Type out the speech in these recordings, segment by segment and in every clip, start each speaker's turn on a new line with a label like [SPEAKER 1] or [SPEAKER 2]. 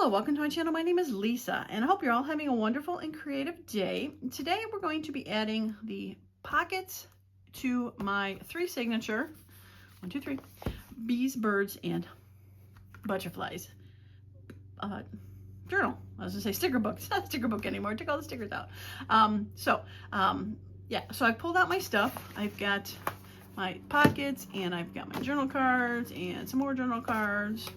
[SPEAKER 1] Hello, welcome to my channel. My name is Lisa, and I hope you're all having a wonderful and creative day. Today we're going to be adding the pockets to my 3 signature, 1, 2, 3, bees, birds, and butterflies journal. I was gonna say sticker book. It's not a sticker book anymore. I took all the stickers out. Yeah, so I pulled out my stuff. I've got my pockets, and I've got my journal cards, and some more journal cards.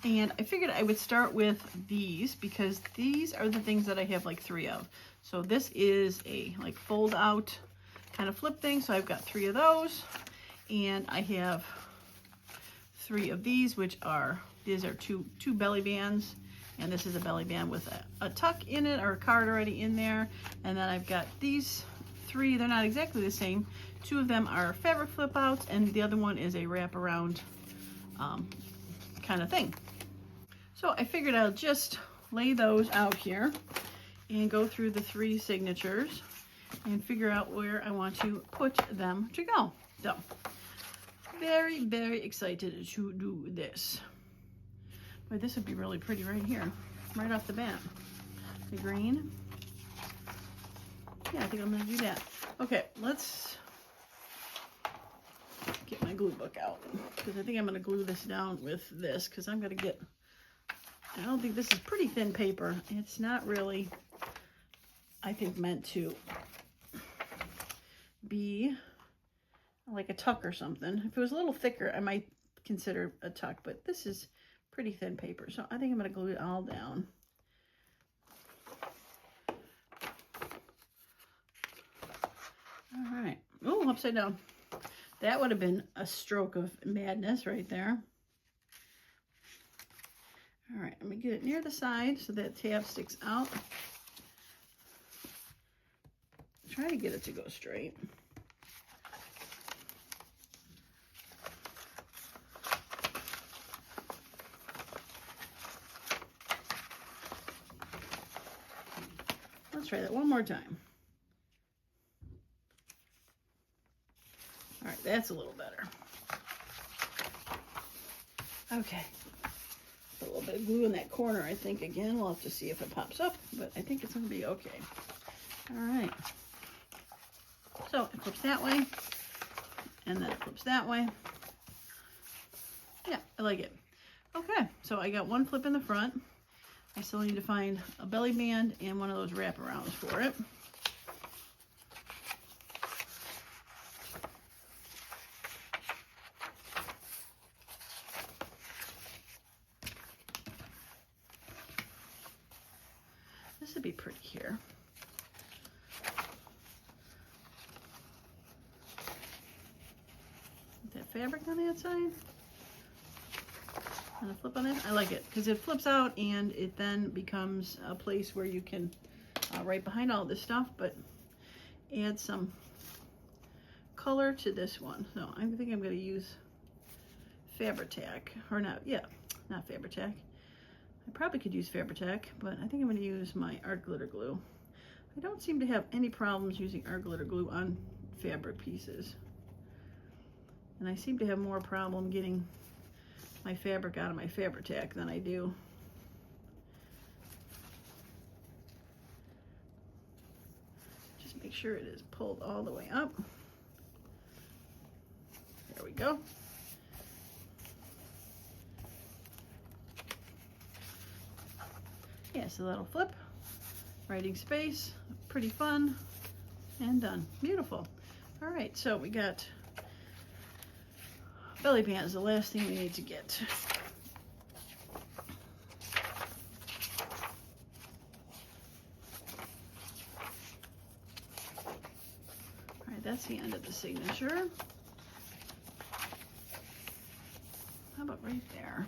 [SPEAKER 1] And I figured I would start with these because these are the things that I have like 3 of. So this is a like fold out kind of flip thing. So I've got 3 of those, and I have 3 of these, which are, these are two belly bands. And this is a belly band with a tuck in it or a card already in there. And then I've got these 3, they're not exactly the same. 2 of them are fabric flip outs, and the other one is a wraparound kind of thing. So I figured I'll just lay those out here and go through the 3 signatures and figure out where I want to put them to go. So very, very excited to do this. But this would be really pretty right here, right off the bat. The green. Yeah, I think I'm gonna do that. Okay, let's get my glue book out because I think I'm gonna glue this down with this because I'm gonna get, I don't think, this is pretty thin paper. It's not really, I think, meant to be like a tuck or something. If it was a little thicker, I might consider a tuck, but this is pretty thin paper. So I think I'm going to glue it all down. All right. Oh, upside down. That would have been a stroke of madness right there. All right, I'm gonna get it near the side so that tab sticks out. Try to get it to go straight. Let's try that one more time. All right, that's a little better. Okay. A little bit of glue in that corner, I think. Again, we'll have to see if it pops up, but I think it's going to be okay. All right. So it flips that way, and then it flips that way. Yeah, I like it. Okay, so I got one flip in the front. I still need to find a belly band and one of those wraparounds for it. This would be pretty here. That fabric on the outside and a flip on it. I like it because it flips out and it then becomes a place where you can right behind all this stuff, but add some color to this one. So I think I'm going to use Fabri-Tac, or not, yeah, not Fabri-Tac. I probably could use Fabri-Tac, but I think I'm going to use my art glitter glue. I don't seem to have any problems using art glitter glue on fabric pieces. And I seem to have more problem getting my fabric out of my Fabri-Tac than I do. Just make sure it is pulled all the way up. There we go. Yeah, so that'll flip. Writing space, pretty fun, and done. Beautiful. All right, so we got belly bands, the last thing we need to get. All right, that's the end of the signature. How about right there?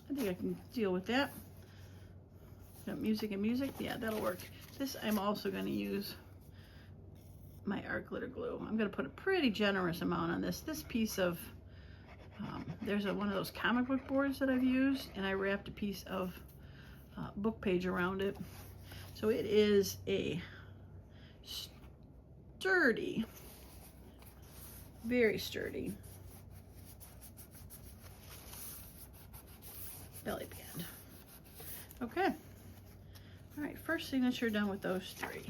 [SPEAKER 1] I think I can deal with that. Got music and music. Yeah, that'll work. This, I'm also going to use my art glitter glue. I'm going to put a pretty generous amount on this. This piece of, there's one of those comic book boards that I've used, and I wrapped a piece of book page around it. So it is a sturdy, very sturdy belly band. Okay. All right, first signature done with those three.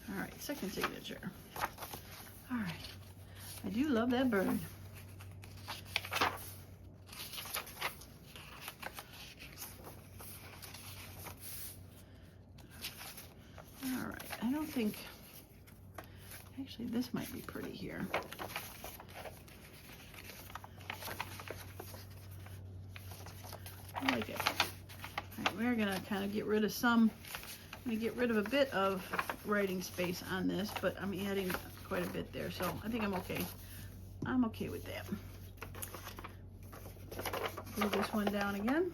[SPEAKER 1] All right, second signature. All right, I do love that bird. All right, I don't think, actually this might be pretty here. I like it. All right, we're gonna kind of get rid of some, I'm gonna get rid of a bit of writing space on this, but I'm adding quite a bit there, so I think I'm okay. I'm okay with that. Glue this one down again.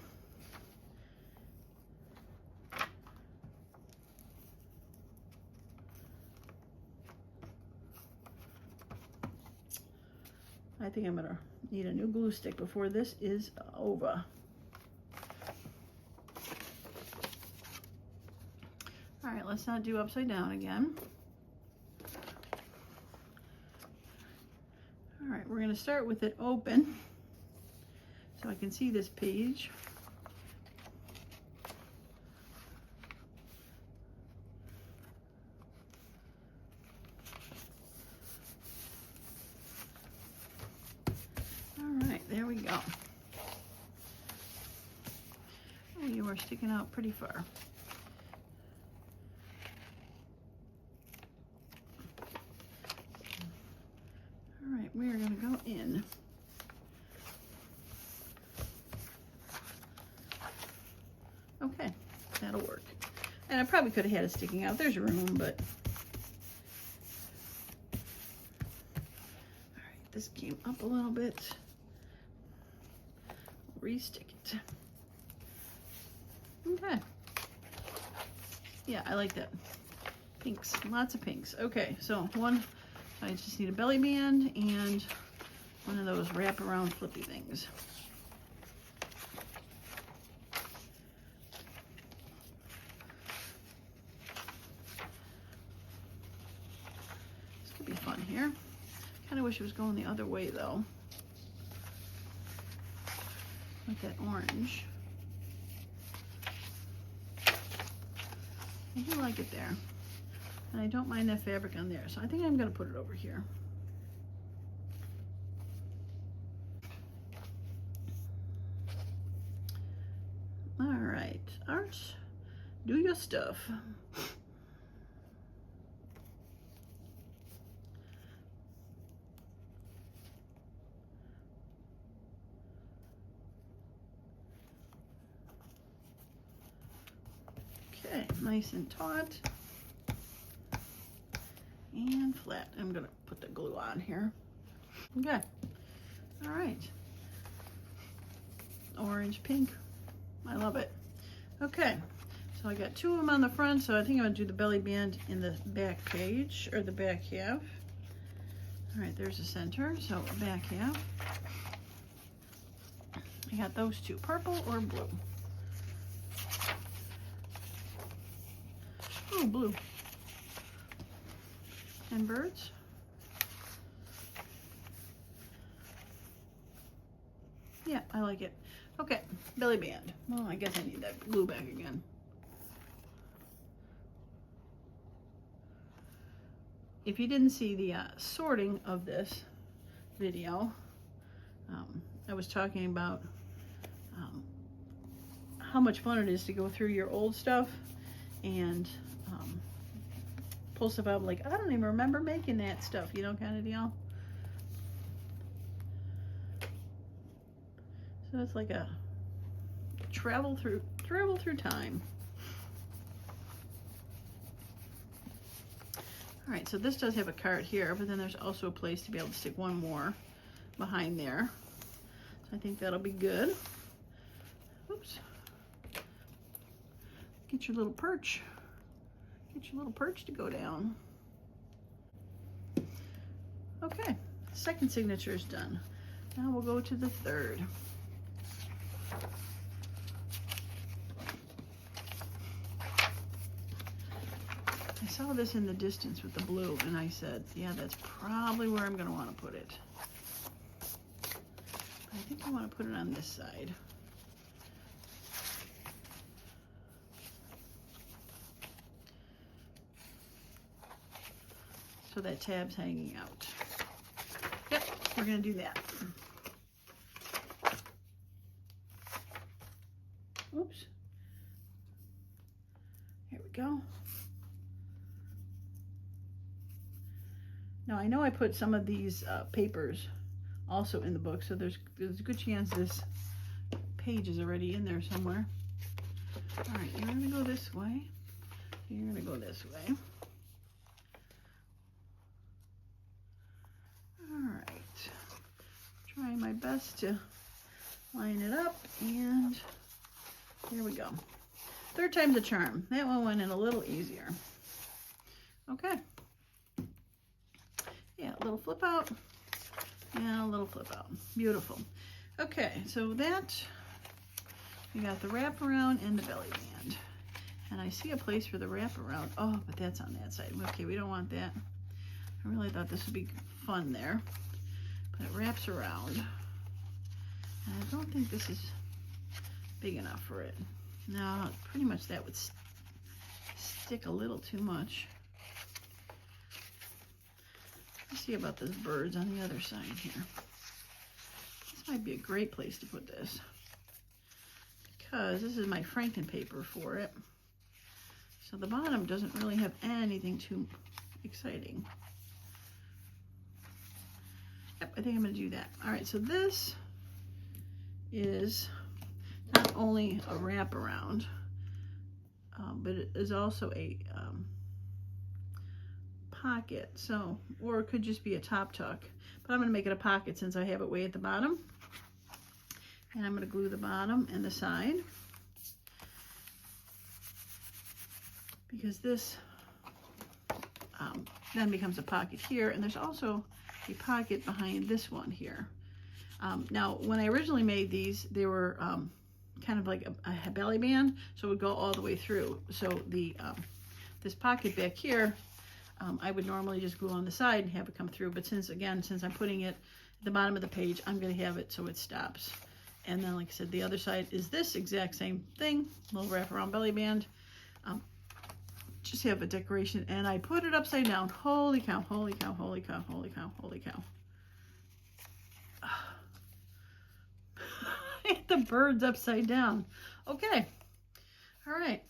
[SPEAKER 1] I think I'm gonna need a new glue stick before this is over. All right, let's not do upside down again. All right, we're gonna start with it open so I can see this page. All right, there we go. Oh, you are sticking out pretty far. All right, we are gonna go in. Okay, that'll work. And I probably could have had it sticking out. There's room, but. All right, this came up a little bit. Re-stick it. Okay. Yeah, I like that. Pinks, lots of pinks. Okay, so one, I just need a belly band and one of those wraparound flippy things. This could be fun here. Kind of wish it was going the other way though. With that orange. I do like it there. And I don't mind that fabric on there. So I think I'm going to put it over here. All right, art, do your stuff. Okay, nice and taut and flat. I'm gonna put the glue on here. Okay, all right. Orange, pink, I love it. Okay, so I got two of them on the front, so I think I'm gonna do the belly band in the back page, or the back half. All right, there's the center, so back half. I got those two, purple or blue. Oh, blue. And birds. Yeah, I like it. Okay, belly band. Well, I guess I need that glue back again. If you didn't see the sorting of this video, I was talking about how much fun it is to go through your old stuff and pull stuff out like, I don't even remember making that stuff, you know, kind of deal. So it's like a travel through time. All right, so this does have a card here, but then there's also a place to be able to stick one more behind there. So I think that'll be good. Oops. Get your little perch. Get your little perch to go down. Okay, second signature is done. Now we'll go to the third. I saw this in the distance with the blue, and I said, yeah, that's probably where I'm going to want to put it. I think I want to put it on this side. So that tab's hanging out. Yep, we're going to do that. Oops. Here we go. Now I know I put some of these papers also in the book, so there's a good chance this page is already in there somewhere. All right, you're going to go this way. You're going to go this way. Trying my best to line it up, and there we go. Third time's a charm. That one went in a little easier. Okay. Yeah, a little flip out and a little flip out. Beautiful. Okay, so that, we got the wraparound and the belly band. And I see a place for the wraparound. Oh, but that's on that side. Okay, we don't want that. I really thought this would be fun there. But it wraps around. And I don't think this is big enough for it. No, pretty much that would stick a little too much. Let's see about those birds on the other side here. This might be a great place to put this, because this is my Franken paper for it. So the bottom doesn't really have anything too exciting. Yep, I think I'm going to do that. All right, so this is not only a wraparound, but it is also a pocket. So, or it could just be a top tuck. But I'm going to make it a pocket since I have it way at the bottom. And I'm going to glue the bottom and the side, because this then becomes a pocket here. And there's also a pocket behind this one here. Now, when I originally made these, they were kind of like a belly band, so it would go all the way through. So the this pocket back here, I would normally just glue on the side and have it come through. But since I'm putting it at the bottom of the page, I'm going to have it so it stops. And then, like I said, the other side is this exact same thing, little wraparound belly band. Just have a decoration, and I put it upside down. Holy cow, holy cow, holy cow, holy cow, holy cow. The bird's upside down. Okay. All right.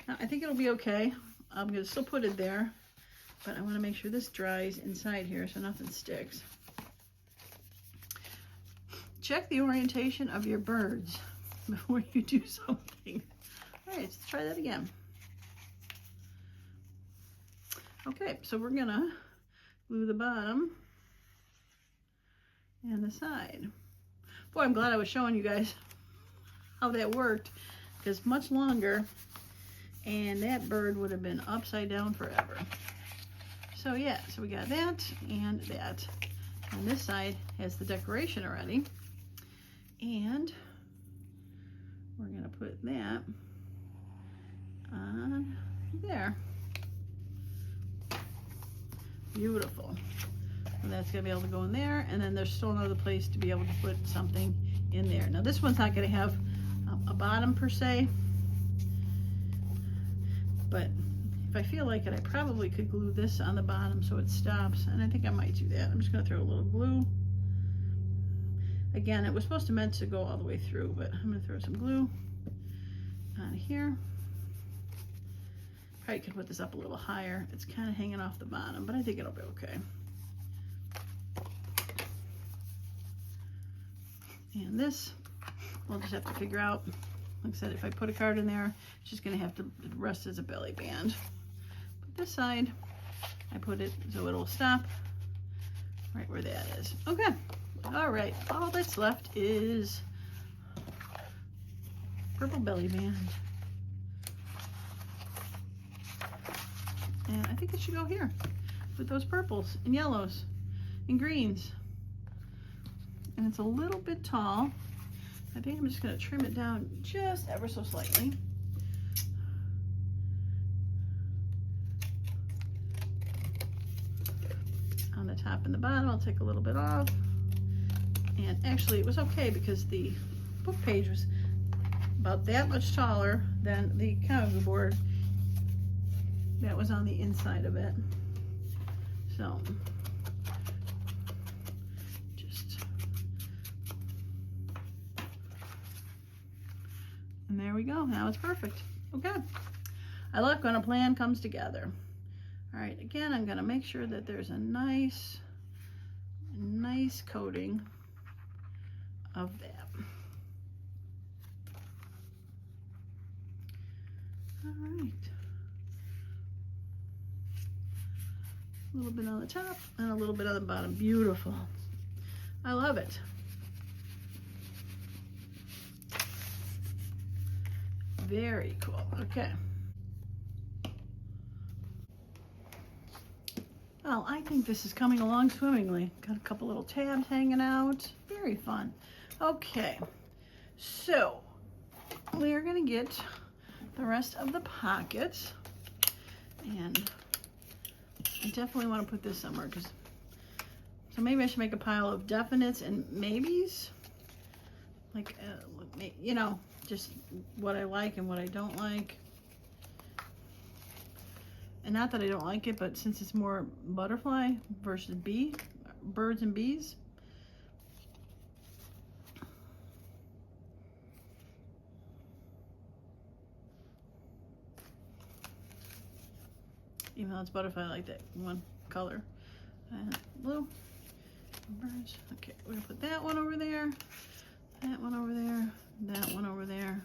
[SPEAKER 1] Now, I think it'll be okay. I'm going to still put it there, but I want to make sure this dries inside here so nothing sticks. Check the orientation of your birds before you do something. All right, let's try that again. Okay, so we're going to glue the bottom and the side. Boy, I'm glad I was showing you guys how that worked, because much longer and that bird would have been upside down forever. So yeah, so we got that and that. And this side has the decoration already. And we're going to put that on there. Beautiful. And that's going to be able to go in there, and then there's still another place to be able to put something in there. Now this one's not going to have a bottom per se, but if I feel like it, I probably could glue this on the bottom so it stops, and I think I might do that. I'm just going to throw a little glue. Again, it was supposed to meant to go all the way through, but I'm going to throw some glue on here. Probably could put this up a little higher. It's kind of hanging off the bottom, but I think it'll be okay. And this, we'll just have to figure out. Like I said, if I put a card in there, it's just going to have to rest as a belly band. But this side, I put it so it'll stop right where that is. Okay. All right. All that's left is purple belly band. And I think it should go here with those purples and yellows and greens. And it's a little bit tall. I think I'm just going to trim it down just ever so slightly. on the top and the bottom. I'll take a little bit off. And actually it was okay because the book page was about that much taller than the comic book board that was on the inside of it. So just, and there we go. Now it's perfect. Okay. I like when a plan comes together. All right, again, I'm gonna make sure that there's a nice coating of that. All right. A little bit on the top and a little bit on the bottom. Beautiful. I love it. Very cool. Okay. Well, I think this is coming along swimmingly. Got a couple little tabs hanging out. Very fun. Okay, so we're gonna get the rest of the pockets, and I definitely want to put this somewhere, because so maybe I should make a pile of definites and maybes, like you know, just what I like and what I don't like. And not that I don't like it, but since it's more butterfly versus birds and bees. Even though it's butterfly, I like that one color. And blue, birds. Okay, we're gonna put that one over there, that one over there, that one over there.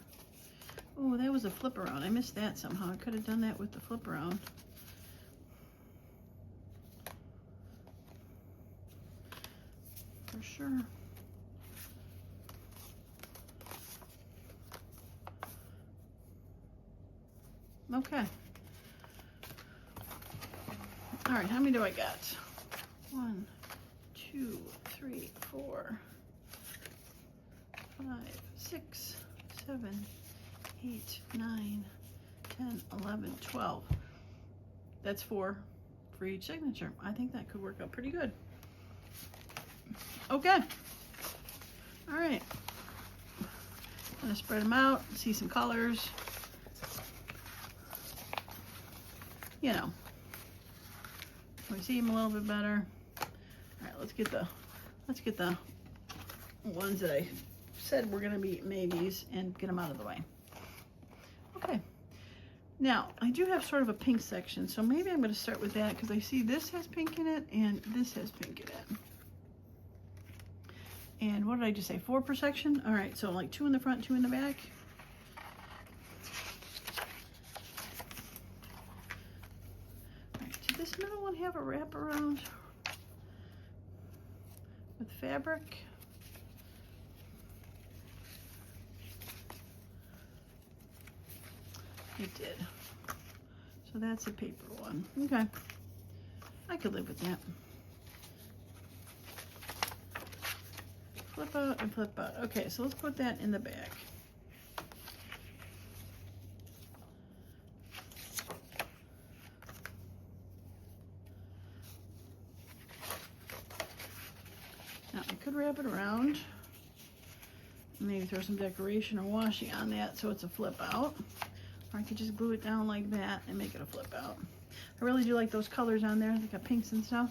[SPEAKER 1] Oh, that was a flip around. I missed that somehow. I could have done that with the flip around. For sure. Okay. All right, how many do I got? 1, 2, 3, 4, 5, 6, 7, 8, 9, 10, 11, 12. That's 4 for each signature. I think that could work out pretty good. Okay. All right. I'm gonna spread them out, see some colors. You know, we see them a little bit better. All right, let's get the ones that I said were gonna be maybes and get them out of the way. Okay. Now, I do have sort of a pink section, so maybe I'm gonna start with that because I see this has pink in it and this has pink in it. And what did I just say, 4 per section? All right, so like 2 in the front, 2 in the back. All right, did this middle one have a wraparound with fabric? It did. So that's a paper one. Okay, I could live with that. Flip out and flip out. Okay, so let's put that in the back. Now I could wrap it around. Maybe throw some decoration or washi on that so it's a flip out. Or I could just glue it down like that and make it a flip out. I really do like those colors on there. They got pinks and stuff.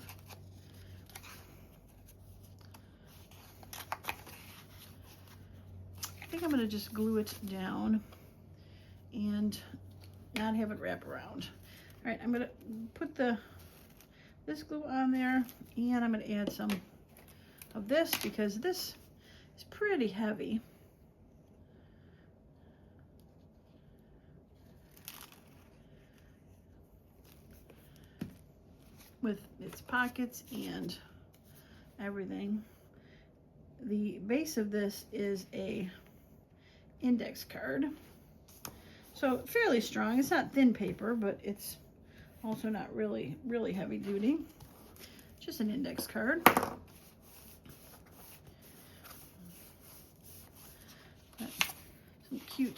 [SPEAKER 1] I think I'm going to just glue it down and not have it wrap around. All right, I'm going to put this glue on there, and I'm going to add some of this because this is pretty heavy. With its pockets and everything. The base of this is a index card, so fairly strong. It's not thin paper, but it's also not really heavy duty. Just an index card. Got some cute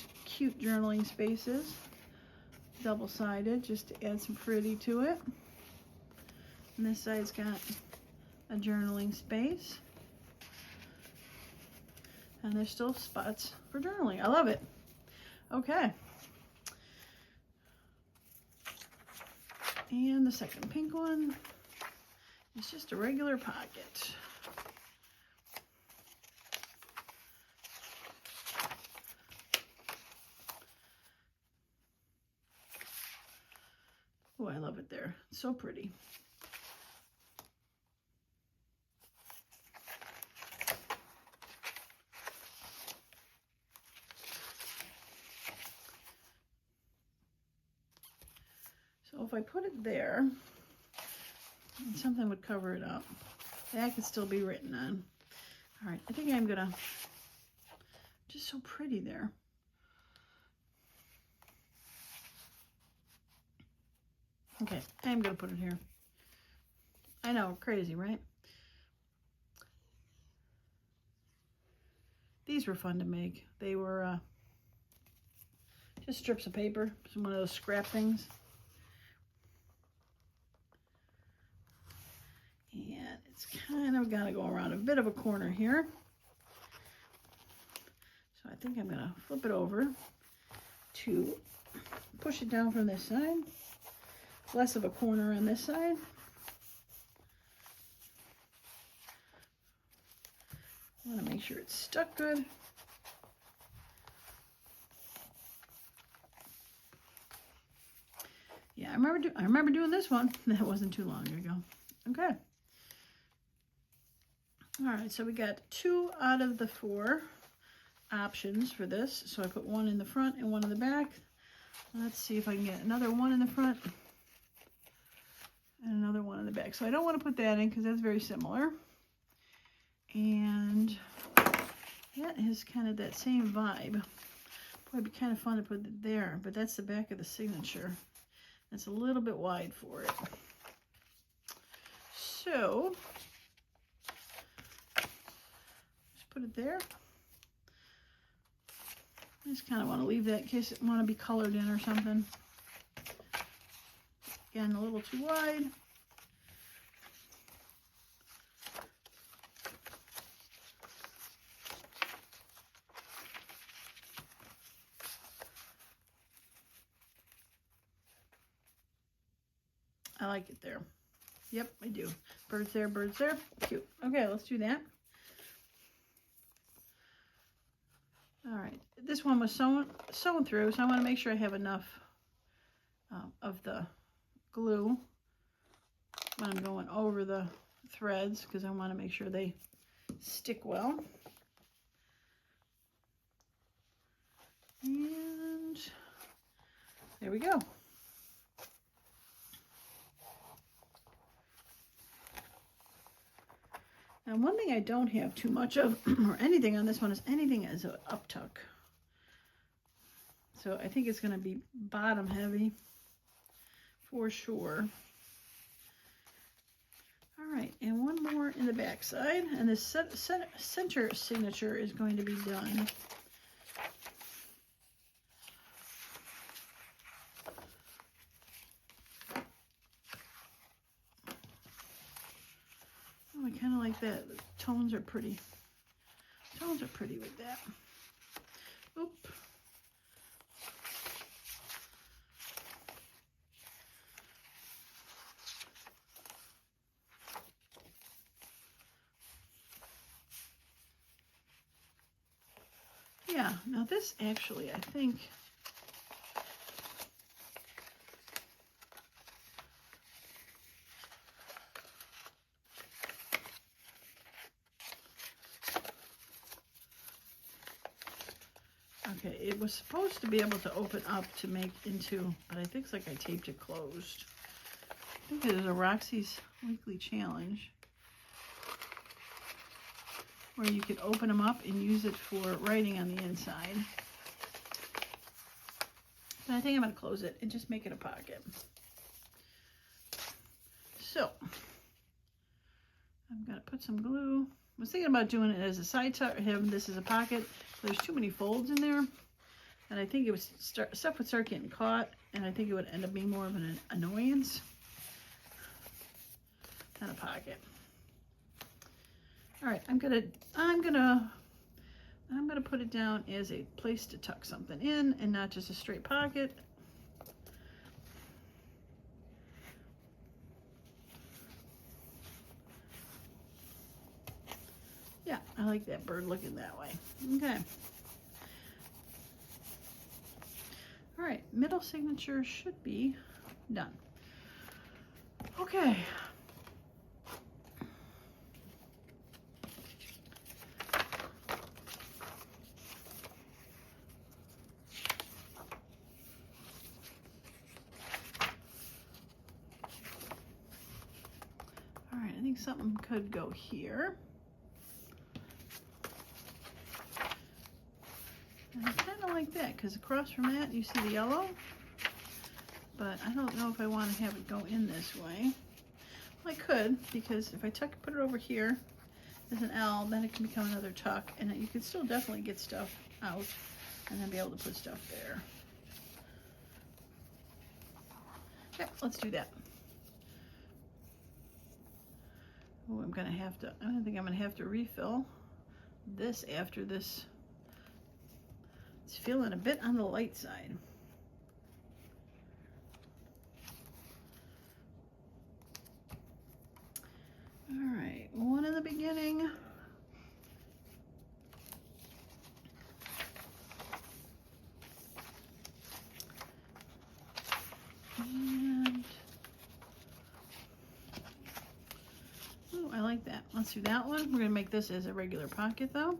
[SPEAKER 1] journaling spaces, double-sided, just to add some pretty to it. And this side's got a journaling space. And there's still spots for journaling. I love it. Okay. And the second pink one is just a regular pocket. Oh, I love it there. It's so pretty. So if I put it there, and something would cover it up, that could still be written on. All right, I think I'm gonna, just so pretty there. Okay, I'm gonna put it here. I know, crazy, right? These were fun to make. They were just strips of paper, some one of those scrap things. And it's kind of got to go around a bit of a corner here. So I think I'm going to flip it over to push it down from this side. Less of a corner on this side. I want to make sure it's stuck good. Yeah, I remember doing this one. That wasn't too long ago. Okay. All right, so we got 2 out of the 4 options for this. So I put one in the front and one in the back. Let's see if I can get another one in the front and another one in the back. So I don't want to put that in because that's very similar. And that is kind of that same vibe. Boy, it'd be kind of fun to put it there, but that's the back of the signature. It's a little bit wide for it. So just put it there. I just kind of want to leave that in case it want to be colored in or something. Again, a little too wide. I like it there. Yep, I do. Birds there, birds there. Cute. Okay, let's do that. All right, this one was sewn through, so I want to make sure I have enough of the glue when I'm going over the threads, because I want to make sure they stick well. And there we go. Now, one thing I don't have too much of, or anything on this one, is anything as an up tuck. So I think it's going to be bottom heavy for sure. All right, and one more in the back side, and the center signature is going to be done. Oh, I kind of like that. The tones are pretty. Tones are pretty with that. Oop. Yeah, now this actually, I think, okay, it was supposed to be able to open up to make into, but I think it's like I taped it closed. I think there's a Roxy's Weekly Challenge where you could open them up and use it for writing on the inside. But I think I'm going to close it and just make it a pocket. So, I'm going to put some glue. I was thinking about doing it as a side tuck, having this as a pocket. There's too many folds in there. And I think it was stuff would start getting caught, and I think it would end up being more of an annoyance than a pocket. All right, I'm gonna put it down as a place to tuck something in and not just a straight pocket. Yeah, I like that bird looking that way. Okay. All right, middle signature should be done. Okay. All right, I think something could go here. And I kind of like that because across from that you see the yellow, but I don't know if I want to have it go in this way. Well, I could, because if I put it over here as an L, then it can become another tuck, and you could still definitely get stuff out and then be able to put stuff there. Okay, let's do that. Oh, I think I'm gonna have to refill this after this. It's feeling a bit on the light side. All right, one in the beginning. And, oh, I like that. Let's do that one. We're gonna make this as a regular pocket though.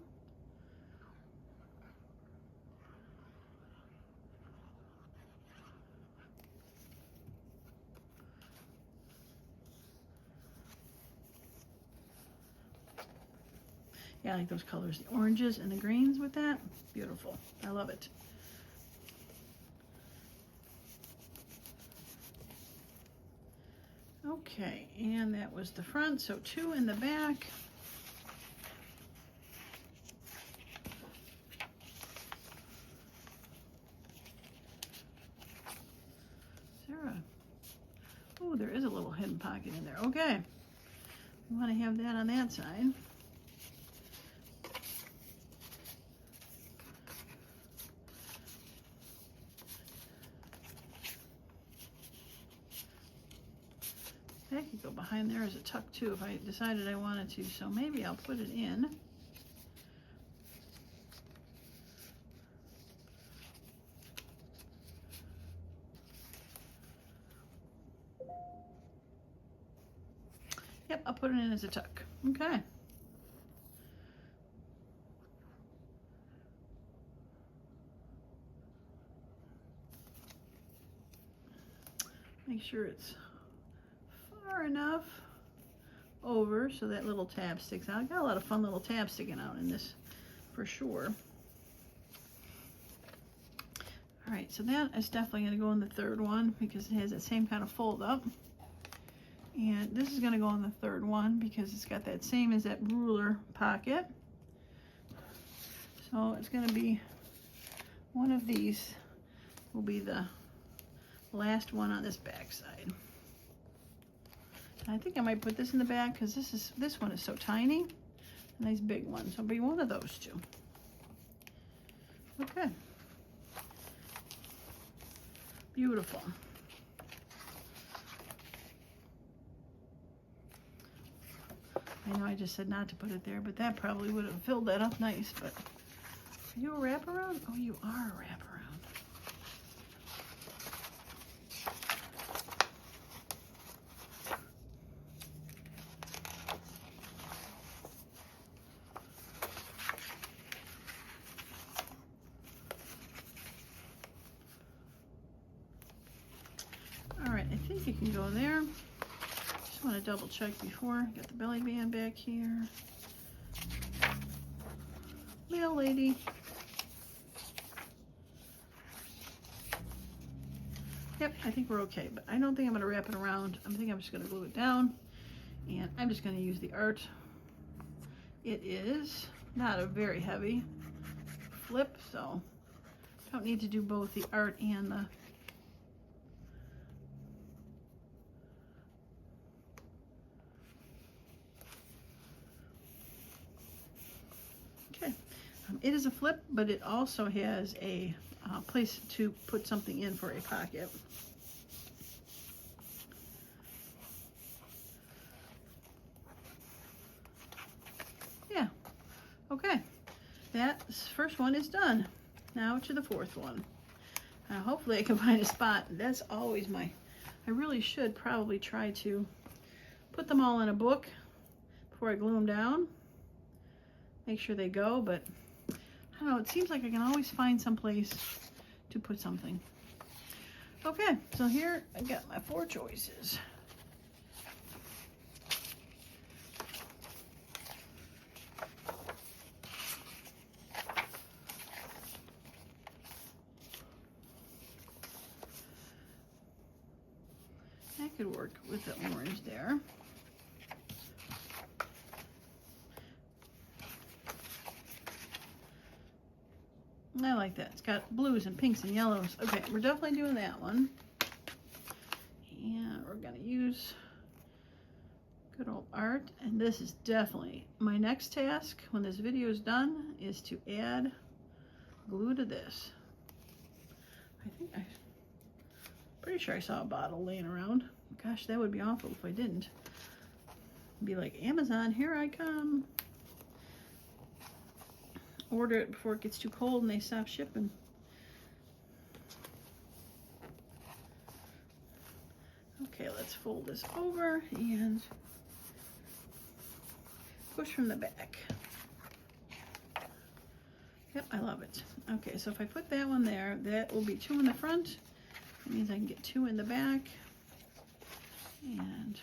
[SPEAKER 1] Yeah, I like those colors, the oranges and the greens with that. Beautiful. I love it. Okay, and that was the front, so 2 in the back. Oh, there is a little hidden pocket in there. Okay, we want to have that on that side. That could go behind there as a tuck too if I decided I wanted to, so maybe I'll put it in. Yep, I'll put it in as a tuck. Okay. Make sure it's far enough over so that little tab sticks out. I got a lot of fun little tabs sticking out in this for sure. All right, so that is definitely going to go in the third one because it has that same kind of fold up. And this is going to go in the third one because it's got that same as that ruler pocket. So it's going to be one of these will be the last one on this back side. I think I might put this in the back because this one is so tiny. A nice big one. So it'll be one of those two. Okay. Beautiful. I know I just said not to put it there, but that probably would have filled that up nice. But are you a wraparound? Oh, you are a wraparound. All right, I think you can go there. Just want to double check before. Got the belly band back here. Mail lady. Yep, I think we're okay, but I don't think I'm going to wrap it around. I think I'm just going to glue it down, and I'm just going to use the art. It is not a very heavy flip, so I don't need to do both the art and the It is a flip, but it also has a place to put something in for a pocket. Yeah, okay. That first one is done. Now to the fourth one. Hopefully I can find a spot. That's always I really should probably try to put them all in a book before I glue them down. Make sure they go, but I don't know, it seems like I can always find some place to put something. Okay, so here I got my 4 choices. That could work with the orange there. I like that. It's got blues and pinks and yellows. Okay, we're definitely doing that one. And we're going to use good old art. And this is definitely my next task when this video is done, is to add glue to this. Pretty sure I saw a bottle laying around. Gosh, that would be awful if I didn't. It'd be like, Amazon, here I come. Order it before it gets too cold and they stop shipping. Okay, let's fold this over and push from the back. Yep, I love it. Okay, so if I put that one there, that will be 2 in the front. That means I can get 2 in the back. And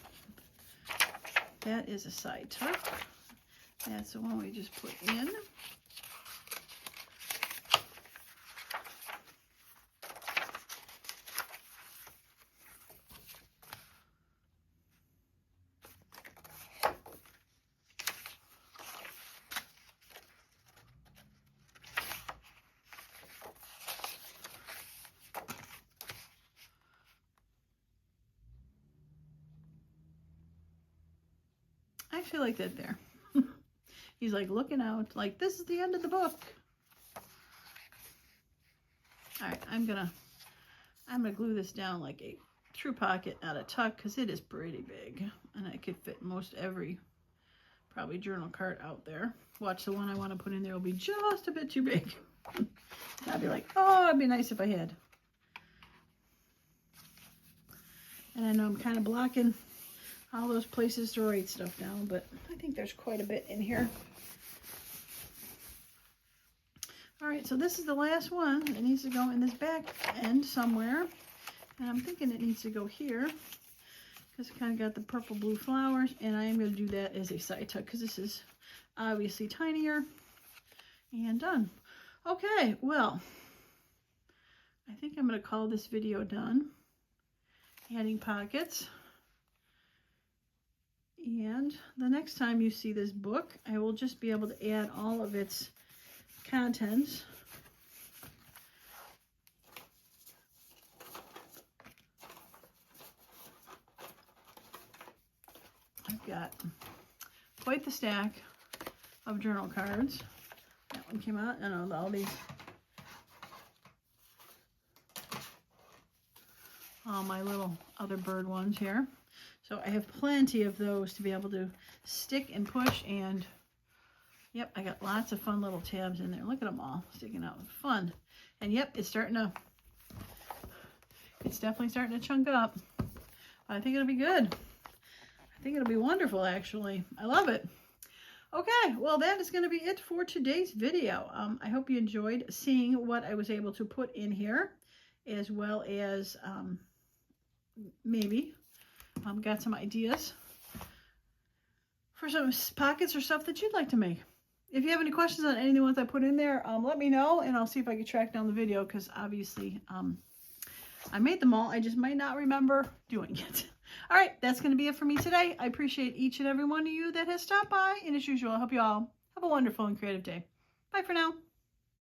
[SPEAKER 1] that is a side tuck. That's the one we just put in. I feel like that there. He's like looking out, like this is the end of the book. All right, I'm gonna glue this down like a true pocket, not a tuck, because it is pretty big, and I could fit most every probably journal card out there. Watch, the one I want to put in there will be just a bit too big. I'd be like, oh, it'd be nice if I had. And I know I'm kind of blocking all those places to write stuff down, but I think there's quite a bit in here. All right, so this is the last one. It needs to go in this back end somewhere. And I'm thinking it needs to go here because it kind of got the purple blue flowers, and I am going to do that as a side tuck because this is obviously tinier. And done. Okay, well, I think I'm going to call this video done. Adding pockets. And the next time you see this book, I will just be able to add all of its contents. I've got quite the stack of journal cards. That one came out, and all these, all my little other bird ones here. So I have plenty of those to be able to stick and push, and yep, I got lots of fun little tabs in there. Look at them all sticking out. Fun. And yep, it's definitely starting to chunk up. I think it'll be good. I think it'll be wonderful, actually. I love it. Okay, well, that is going to be it for today's video. I hope you enjoyed seeing what I was able to put in here, as well as maybe got some ideas for some pockets or stuff that you'd like to make. If you have any questions on any of the ones I put in there, let me know, and I'll see if I can track down the video, because obviously I made them all. I just might not remember doing it. All right, that's going to be it for me today. I appreciate each and every one of you that has stopped by, and as usual, I hope you all have a wonderful and creative day. Bye for now.